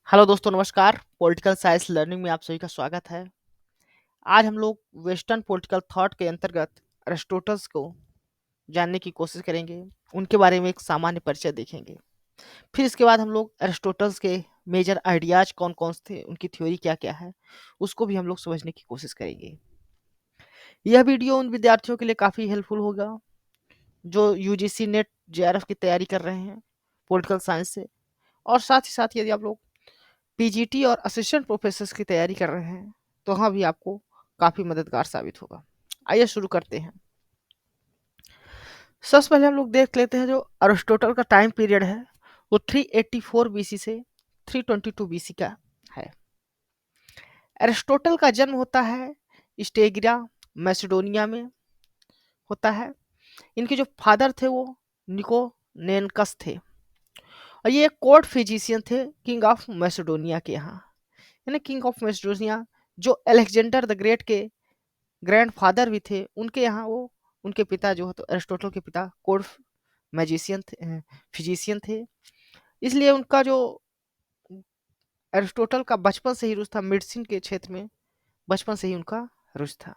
Hello दोस्तों, नमस्कार। Political science learning में आप सभी का स्वागत है। आज हम लोग वेस्टर्न पॉलिटिकल थॉट के अंतर्गत अरिस्टोटल्स को जानने की कोशिश करेंगे। उनके बारे में एक सामान्य परिचय देखेंगे। फिर इसके बाद हम लोग अरिस्टोटल्स के मेजर आइडियाज कौन कौन से थे, उनकी थ्योरी क्या क्या है, उसको भी हम लोग समझने की कोशिश करेंगे। यह वीडियो उन विद्यार्थियों के लिए काफ़ी हेल्पफुल होगा जो यूजीसी नेट जेआरएफ की तैयारी कर रहे हैं पॉलिटिकल साइंस से, और साथ ही साथ यदि आप लोग पीजीटी और असिस्टेंट प्रोफेसर की तैयारी कर रहे हैं तो हाँ भी आपको काफ़ी मददगार साबित होगा। आइए शुरू करते हैं। सबसे पहले हम लोग देख लेते हैं जो अरिस्टोटल का टाइम पीरियड है वो 384 बीसी से 322 बीसी का है। अरिस्टोटल का जन्म होता है स्टेगिरा मैसिडोनिया में होता है। इनके जो फादर थे वो निकोनेनकस थे और ये एक कोर्ट फिजिशियन थे किंग ऑफ मैसिडोनिया के यहाँ, यानी किंग ऑफ मैसिडोनिया जो अलेक्जेंडर द ग्रेट के ग्रैंडफादर भी थे, उनके यहाँ वो उनके पिता जो है तो एरिस्टोटल के पिता कोर्ट मैजिशियन थे, फिजिशियन थे। इसलिए उनका जो एरिस्टोटल का बचपन से ही रुचि था मेडिसिन के क्षेत्र में, बचपन से ही उनका रुचि था।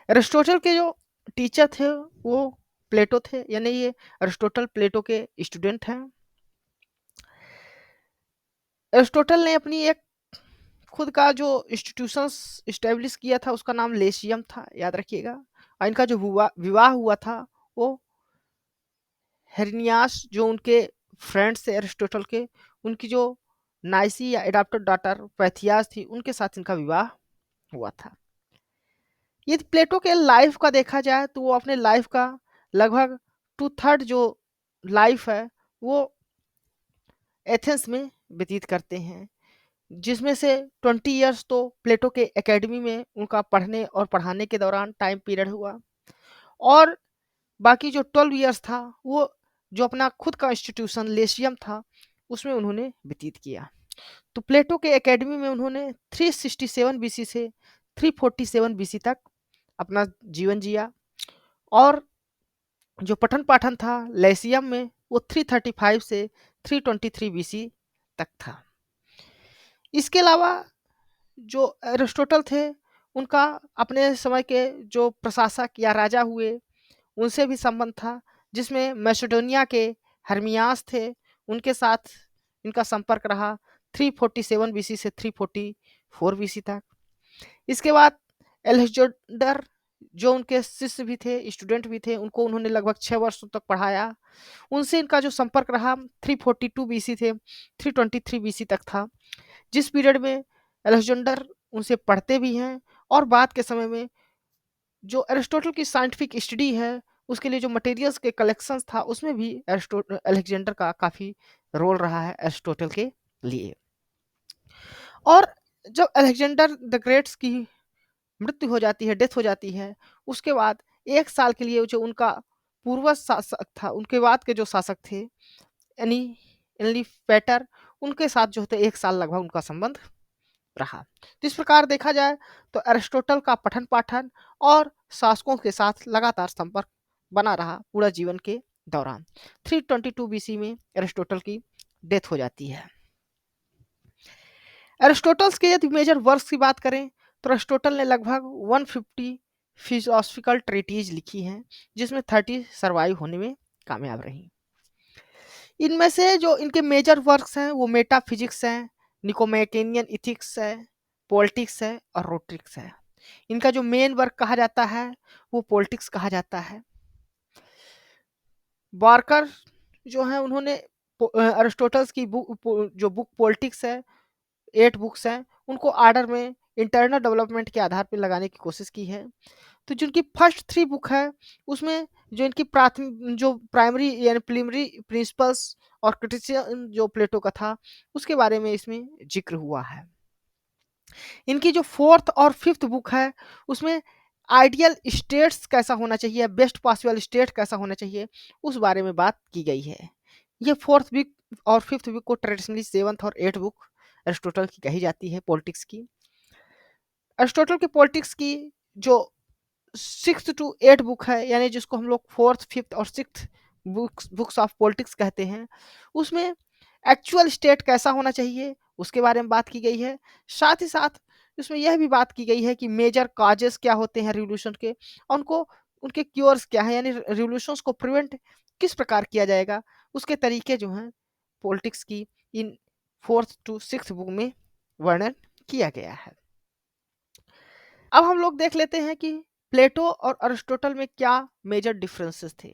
एरिस्टोटल के जो टीचर थे वो प्लेटो थे, यानी ये एरिस्टोटल प्लेटो के स्टूडेंट हैं। एरिस्टोटल ने अपनी एक खुद का जो इंस्टीट्यूशंस इस्टेब्लिश किया था उसका नाम लेशियम था, याद रखिएगा। और इनका जो विवाह हुआ था वो हेरनियास जो उनके फ्रेंड्स थे एरिस्टोटल के, उनकी जो नाइसी या एडाप्टेड डॉटर पैथियास थी, उनके साथ इनका विवाह हुआ था। यदि प्लेटो के लाइफ का देखा जाए तो वो अपने लाइफ का लगभग 2/3 जो लाइफ है वो एथेंस में व्यतीत करते हैं, जिसमें से 20 ईयर्स तो प्लेटो के एकेडमी में उनका पढ़ने और पढ़ाने के दौरान टाइम पीरियड हुआ, और बाकी जो 12 ईयर्स था वो जो अपना खुद का इंस्टीट्यूशन लेशियम था उसमें उन्होंने व्यतीत किया। तो प्लेटो के एकेडमी में उन्होंने 367 बीसी से 347 बीसी तक अपना जीवन जिया, और जो पठन पाठन था लेशियम में वो 335 से 323 बीसी तक था। इसके अलावा जो एरिस्टोटल थे उनका अपने समय के जो प्रशासक या राजा हुए उनसे भी संबंध था, जिसमें मैसेडोनिया के हर्मियास थे, उनके साथ इनका संपर्क रहा 347 बीसी से 344 बीसी तक। इसके बाद एलेक्जेंडर जो उनके शिष्य भी थे, स्टूडेंट भी थे, उनको उन्होंने लगभग 6 वर्षों तक पढ़ाया। उनसे इनका जो संपर्क रहा 342 बीसी से 323 बीसी तक था, जिस पीरियड में एलेक्जेंडर उनसे पढ़ते भी हैं, और बाद के समय में जो एरिस्टोटल की साइंटिफिक स्टडी है उसके लिए जो मटेरियल्स के कलेक्शंस था उसमें भी अलेक्जेंडर का काफ़ी रोल रहा है एरिस्टोटल के लिए। और जब अलेक्जेंडर द ग्रेट्स की मृत्यु हो जाती है, डेथ हो जाती है, उसके बाद 1 साल के लिए जो उनका पूर्वज शासक था, उनके बाद के जो शासक थे एनी एनली पैटर, उनके साथ जो होते 1 साल लगभग उनका संबंध रहा। तो इस प्रकार देखा जाए तो एरिस्टोटल का पठन पाठन और शासकों के साथ लगातार संपर्क बना रहा पूरा जीवन के दौरान। 322 बीसी में एरिस्टोटल की डेथ हो जाती है। एरिस्टोटल्स के यदि मेजर वर्क्स की बात करें तो एरिस्टोटल ने लगभग 150 फिलोसॉफिकल ट्रीटीज लिखी हैं, जिसमें 30 सर्वाइव होने में कामयाब रही। इनमें से जो इनके मेजर वर्क्स हैं वो मेटाफिजिक्स हैं, निकोमेकेनियन इथिक्स है, पॉलिटिक्स है और रोट्रिक्स है। इनका जो मेन वर्क कहा जाता है वो पॉलिटिक्स कहा जाता है। बार्कर जो है उन्होंने अरिस्टोटल्स की जो बुक पॉलिटिक्स है, 8 बुक्स हैं, उनको आर्डर में इंटरनल डेवलपमेंट के आधार पर लगाने की कोशिश की है। तो जो इनकी फर्स्ट 3 बुक है उसमें जो इनकी प्राथमिक जो प्राइमरी यानी प्रिलिमिनरी प्रिंसिपल्स और क्रिटिसिज्म जो प्लेटो का था उसके बारे में इसमें जिक्र हुआ है। इनकी जो 4th और 5th बुक है उसमें आइडियल स्टेट्स कैसा होना चाहिए, बेस्ट पॉसिबल स्टेट कैसा होना चाहिए, उस बारे में बात की गई है। ये 4th बुक और 5th बुक को ट्रेडिशनली 7th और 8th बुक एरिस्टोटल की कही जाती है पॉलिटिक्स की। एरिस्टोटल की पॉलिटिक्स की जो 6th to 8 बुक है, यानी जिसको हम लोग 4th 5th और 6th बुक्स ऑफ पॉलिटिक्स कहते हैं, उसमें एक्चुअल स्टेट कैसा होना चाहिए उसके बारे में बात की गई है। साथ ही साथ इसमें यह भी बात की गई है कि मेजर कॉजेस क्या होते हैं रिवॉल्यूशन के, और उनको उनके क्योर्स क्या है, यानी रिवॉल्यूशंस को प्रिवेंट किस प्रकार किया जाएगा, उसके तरीके जो हैं पॉलिटिक्स की इन 4th to 6th बुक में वर्णन किया गया है। अब हम लोग देख लेते हैं कि प्लेटो और अरिस्टोटल में क्या मेजर डिफरेंसेस थे।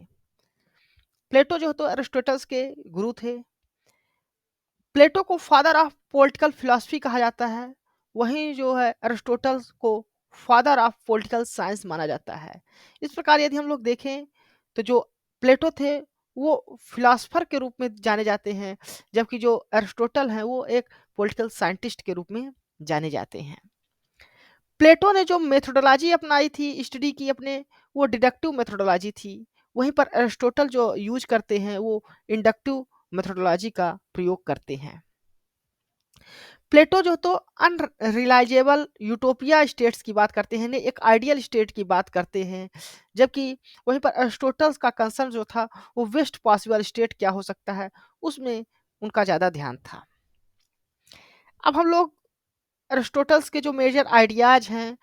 प्लेटो जो तो अरिस्टोटल्स के गुरु थे। प्लेटो को फादर ऑफ पॉलिटिकल फिलॉसफी कहा जाता है, वहीं जो है अरिस्टोटल को फादर ऑफ पॉलिटिकल साइंस माना जाता है। इस प्रकार यदि हम लोग देखें तो जो प्लेटो थे वो फिलासफर के रूप में जाने जाते हैं, जबकि जो अरिस्टोटल हैं वो एक पॉलिटिकल साइंटिस्ट के रूप में जाने जाते हैं। प्लेटो ने जो मेथोडोलॉजी अपनाई थी स्टडी की अपने, वो डिडक्टिव मेथोडोलॉजी थी। वहीं पर अरिस्टोटल जो यूज करते हैं वो इंडक्टिव मेथोडोलॉजी का प्रयोग करते हैं। प्लेटो जो तो अनरिलाइजेबल यूटोपिया स्टेट्स की बात करते हैं, ने एक आइडियल स्टेट की बात करते हैं, जबकि वहीं पर अरिस्टोटल्स का कंसर्न जो था वो बेस्ट पॉसिबल स्टेट क्या हो सकता है उसमें उनका ज़्यादा ध्यान था। अब हम लोग अरिस्टोटल्स के जो मेजर आइडियाज हैं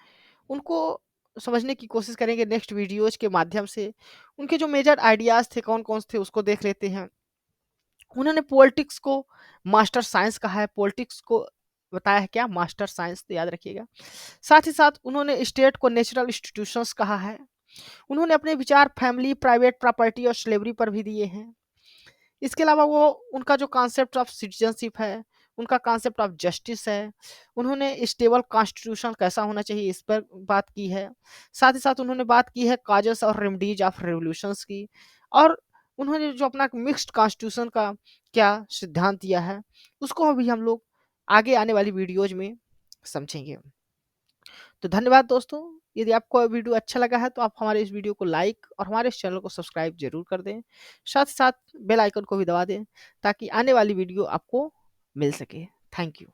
उनको समझने की कोशिश करेंगे नेक्स्ट वीडियोज के माध्यम से। उनके जो मेजर आइडियाज थे कौन कौन थे उसको देख लेते हैं। उन्होंने पॉलिटिक्स को मास्टर साइंस कहा है, पॉलिटिक्स को बताया है क्या, मास्टर साइंस, तो याद रखिएगा। साथ ही साथ उन्होंने स्टेट को नेचुरल इंस्टीट्यूशंस कहा है। उन्होंने अपने विचार फैमिली, प्राइवेट प्रॉपर्टी और स्लेवरी पर भी दिए हैं। इसके अलावा वो उनका जो कॉन्सेप्ट ऑफ सिटीजनशिप है, उनका कॉन्सेप्ट ऑफ जस्टिस है, उन्होंने स्टेबल कॉन्स्टिट्यूशन कैसा होना चाहिए इस पर बात की है। साथ ही साथ उन्होंने बात की है काजेस और रेमेडीज ऑफ रेवोल्यूशंस की, और उन्होंने जो अपना मिक्स्ड कॉन्स्टिट्यूशन का क्या सिद्धांत दिया है उसको भी हम लोग आगे आने वाली वीडियोज में समझेंगे। तो धन्यवाद दोस्तों। यदि आपको वीडियो अच्छा लगा है तो आप हमारे इस वीडियो को लाइक और हमारे इस चैनल को सब्सक्राइब जरूर कर दें। साथ ही साथ बेल आइकन को भी दबा दें ताकि आने वाली वीडियो आपको मिल सके। Thank you.